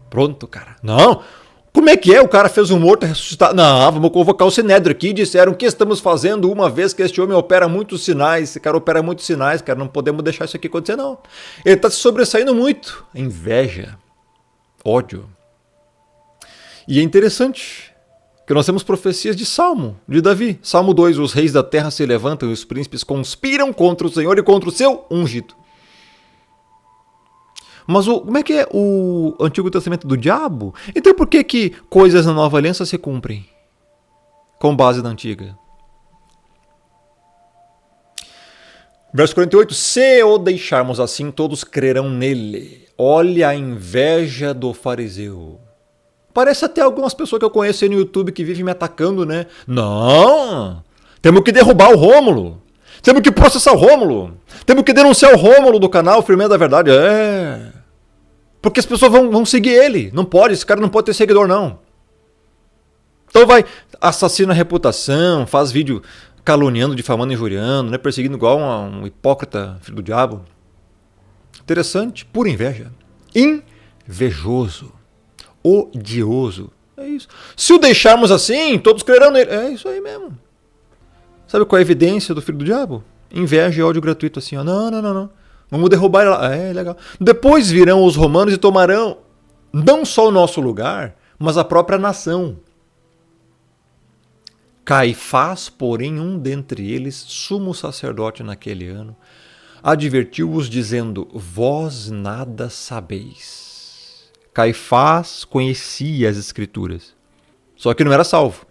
Pronto, cara. Não, como é que é? O cara fez um morto ressuscitar. Não, vamos convocar o sinédrio aqui. Disseram: o que estamos fazendo uma vez que este homem opera muitos sinais? Esse cara opera muitos sinais, cara. Não podemos deixar isso aqui acontecer, não. Ele está se sobressaindo muito. Inveja, ódio. E é interessante que nós temos profecias de Salmo, de Davi. Salmo 2, os reis da terra se levantam e os príncipes conspiram contra o Senhor e contra o seu ungido. Mas como é que é o Antigo Testamento do diabo? Então por que coisas na Nova Aliança se cumprem com base na Antiga? Verso 48. Se o deixarmos assim, todos crerão nele. Olha a inveja do fariseu. Parece até algumas pessoas que eu conheço aí no YouTube que vivem me atacando, né? Não! Temos que derrubar o Rômulo. Temos que processar o Rômulo. Temos que denunciar o Rômulo do canal Firmeza da Verdade. Porque as pessoas vão seguir ele. Não pode, esse cara não pode ter seguidor, não. Então assassina a reputação, faz vídeo caluniando, difamando, injuriando, né? Perseguindo igual um hipócrita, filho do diabo. Interessante, pura inveja. Invejoso. Odioso. É isso. Se o deixarmos assim, todos crerão nele. É isso aí mesmo. Sabe qual é a evidência do filho do diabo? Inveja e ódio gratuito assim, ó. Não. Vamos derrubar ele lá. É, legal. Depois virão os romanos e tomarão não só o nosso lugar, mas a própria nação. Caifás, porém, um dentre eles, sumo sacerdote naquele ano, advertiu-os dizendo: vós nada sabeis. Caifás conhecia as Escrituras, só que não era salvo.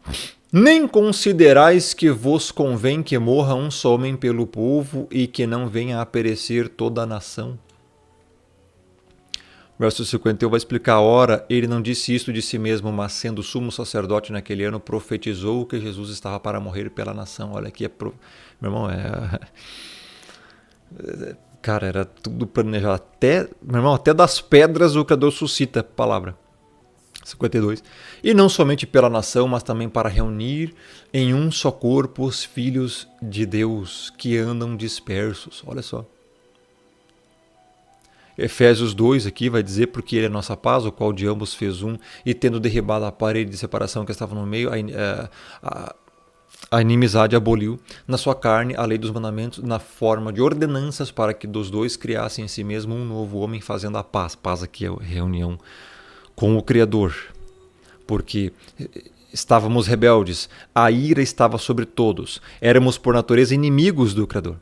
Nem considerais que vos convém que morra um só homem pelo povo e que não venha a perecer toda a nação? Verso 51 vai explicar: ora, ele não disse isto de si mesmo, mas sendo sumo sacerdote naquele ano, profetizou que Jesus estava para morrer pela nação. Olha aqui, meu irmão, cara, era tudo planejado. Meu irmão, até das pedras o Criador suscita a palavra. 52. E não somente pela nação, mas também para reunir em um só corpo os filhos de Deus que andam dispersos. Olha só. Efésios 2 aqui vai dizer: porque ele é nossa paz, o qual de ambos fez um, e tendo derribado a parede de separação que estava no meio, a inimizade aboliu na sua carne a lei dos mandamentos na forma de ordenanças, para que dos dois criassem em si mesmo um novo homem, fazendo a paz. Paz aqui é a reunião com o Criador, porque estávamos rebeldes, a ira estava sobre todos, éramos por natureza inimigos do Criador.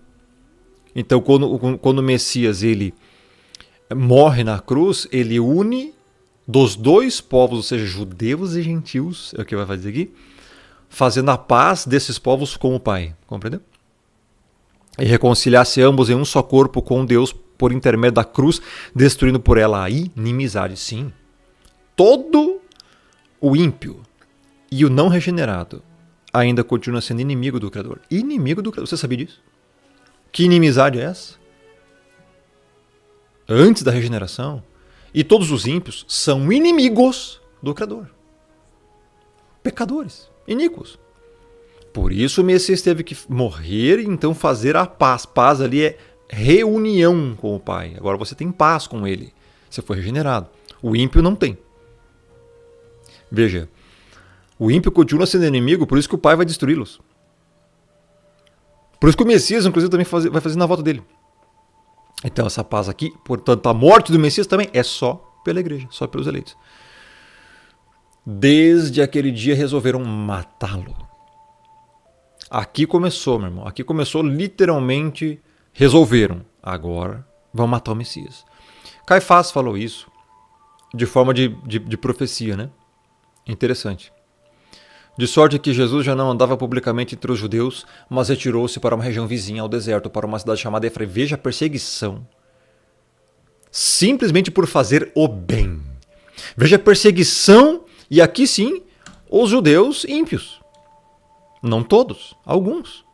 Então quando o Messias ele morre na cruz, ele une dos dois povos, ou seja, judeus e gentios, é o que vai fazer aqui, fazendo a paz desses povos com o Pai, compreendeu? E reconciliar-se ambos em um só corpo com Deus por intermédio da cruz, destruindo por ela a inimizade. Sim, todo o ímpio e o não regenerado ainda continua sendo inimigo do Criador. Inimigo do Criador, você sabia disso? Que inimizade é essa? Antes da regeneração, e todos os ímpios são inimigos do Criador. Pecadores, iníquos. Por isso o Messias teve que morrer e então fazer a paz. Paz ali é reunião com o Pai. Agora você tem paz com Ele. Você foi regenerado. O ímpio não tem. Veja, o ímpio continua sendo inimigo, por isso que o Pai vai destruí-los. Por isso que o Messias, inclusive, também vai fazer na volta dele. Então essa paz aqui, portanto, a morte do Messias também é só pela igreja, só pelos eleitos. Desde aquele dia resolveram matá-lo. Aqui começou, meu irmão. Aqui começou literalmente, resolveram. Agora vão matar o Messias. Caifás falou isso de forma de profecia, né? Interessante. De sorte que Jesus já não andava publicamente entre os judeus, mas retirou-se para uma região vizinha ao deserto, para uma cidade chamada Efraim. Veja a perseguição. Simplesmente por fazer o bem. Veja a perseguição, e aqui sim, os judeus ímpios. Não todos, alguns.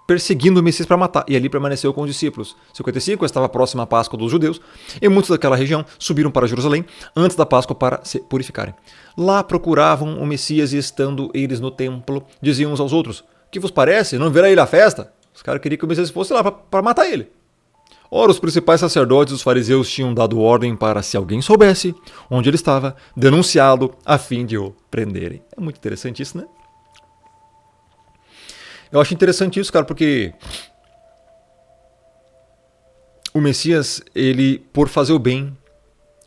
Perseguindo o Messias para matar. E ali permaneceu com os discípulos. 55, estava próxima à Páscoa dos judeus, e muitos daquela região subiram para Jerusalém antes da Páscoa para se purificarem. Lá procuravam o Messias, e estando eles no templo, diziam uns aos outros: que vos parece? Não verá ele à festa? Os caras queriam que o Messias fosse lá para matar ele. Ora, os principais sacerdotes e os fariseus tinham dado ordem para, se alguém soubesse onde ele estava, denunciá-lo a fim de o prenderem. É muito interessante isso, né? Eu acho interessante isso, cara, porque o Messias, ele, por fazer o bem,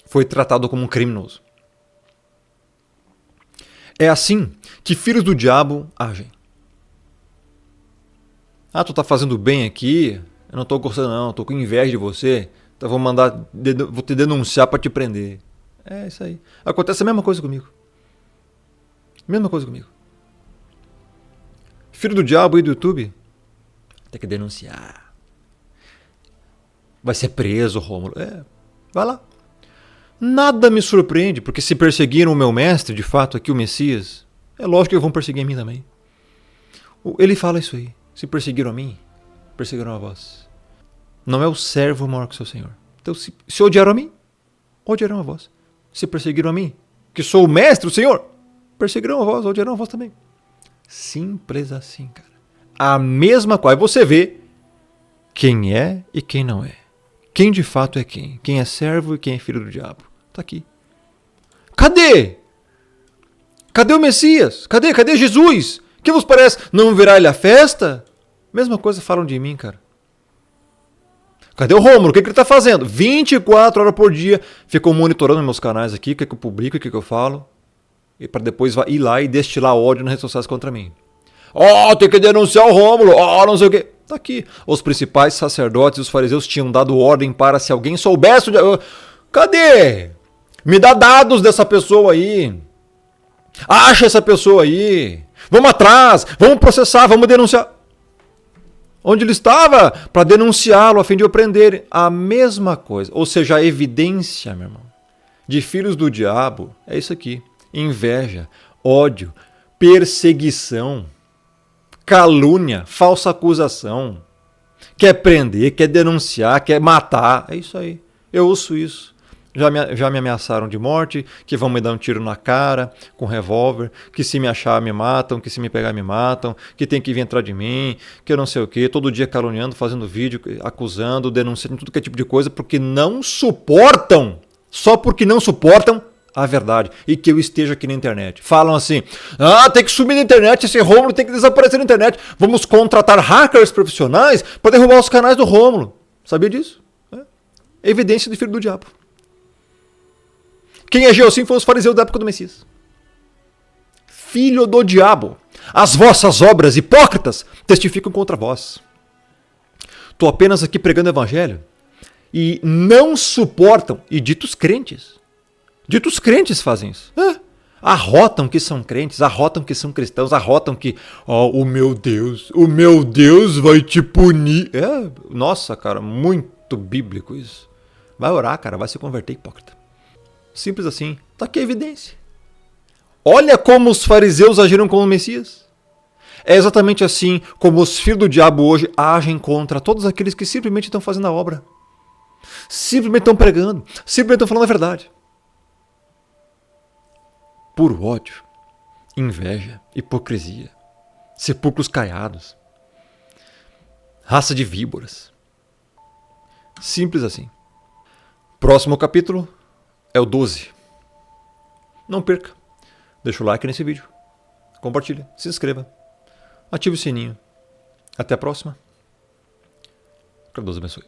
foi tratado como um criminoso. É assim que filhos do diabo agem. Ah, tu tá fazendo bem aqui, eu não tô gostando não, tô com inveja de você, então vou te denunciar para te prender. É isso aí. Acontece a mesma coisa comigo. Mesma coisa comigo. Filho do diabo aí do YouTube, tem que denunciar. Vai ser preso, Rômulo. Vai lá. Nada me surpreende, porque se perseguiram o meu mestre, de fato, aqui o Messias, é lógico que vão perseguir a mim também. Ele fala isso aí. Se perseguiram a mim, perseguiram a vós. Não é o servo maior que o seu senhor. Então, se odiaram a mim, odiarão a vós. Se perseguiram a mim, que sou o mestre, o senhor, perseguirão a vós, odiarão a vós também. Simples assim, cara. A mesma coisa. Aí você vê quem é e quem não é. Quem de fato é quem. Quem é servo e quem é filho do diabo. Tá aqui. Cadê? Cadê o Messias? Cadê Jesus? Que vos parece? Não verá ele à festa? Mesma coisa falam de mim, cara. Cadê o Rômulo? O que ele está fazendo? 24 horas por dia. Ficam monitorando meus canais aqui, o que eu publico, o que eu falo. E para depois ir lá e destilar ódio nas redes sociais contra mim. Tem que denunciar o Rômulo. Não sei o quê. Tá aqui. Os principais sacerdotes e os fariseus tinham dado ordem para, se alguém soubesse... Cadê? Me dá dados dessa pessoa aí. Acha essa pessoa aí. Vamos atrás. Vamos processar. Vamos denunciar. Onde ele estava? Para denunciá-lo, a fim de o prender. A mesma coisa. Ou seja, a evidência, meu irmão, de filhos do diabo é isso aqui. Inveja, ódio, perseguição, calúnia, falsa acusação. Quer prender, quer denunciar, quer matar. É isso aí. Eu ouço isso. Já me ameaçaram de morte, que vão me dar um tiro na cara com revólver, que se me achar me matam, que se me pegar me matam, que tem que vir atrás de mim, que eu não sei o quê, todo dia caluniando, fazendo vídeo, acusando, denunciando, tudo que é tipo de coisa, porque não suportam, só porque não suportam a verdade e que eu esteja aqui na internet. Falam assim, tem que sumir na internet, esse Rômulo tem que desaparecer na internet, vamos contratar hackers profissionais para derrubar os canais do Rômulo. Sabia disso? Evidência de filho do diabo. Quem agiu assim foi os fariseus da época do Messias. Filho do diabo, as vossas obras hipócritas testificam contra vós. Estou apenas aqui pregando o evangelho e não suportam, e ditos crentes fazem isso. Arrotam que são crentes, arrotam que são cristãos, arrotam que o meu Deus vai te punir. Nossa, cara, muito bíblico isso. Vai orar, cara, vai se converter, hipócrita. Simples assim. Está aqui a evidência. Olha como os fariseus agiram com o Messias. É exatamente assim como os filhos do diabo hoje agem contra todos aqueles que simplesmente estão fazendo a obra. Simplesmente estão pregando. Simplesmente estão falando a verdade. Puro ódio, inveja, hipocrisia, sepulcros caiados, raça de víboras. Simples assim. Próximo capítulo é o 12. Não perca. Deixa o like nesse vídeo. Compartilhe. Se inscreva. Ative o sininho. Até a próxima. Que Deus abençoe.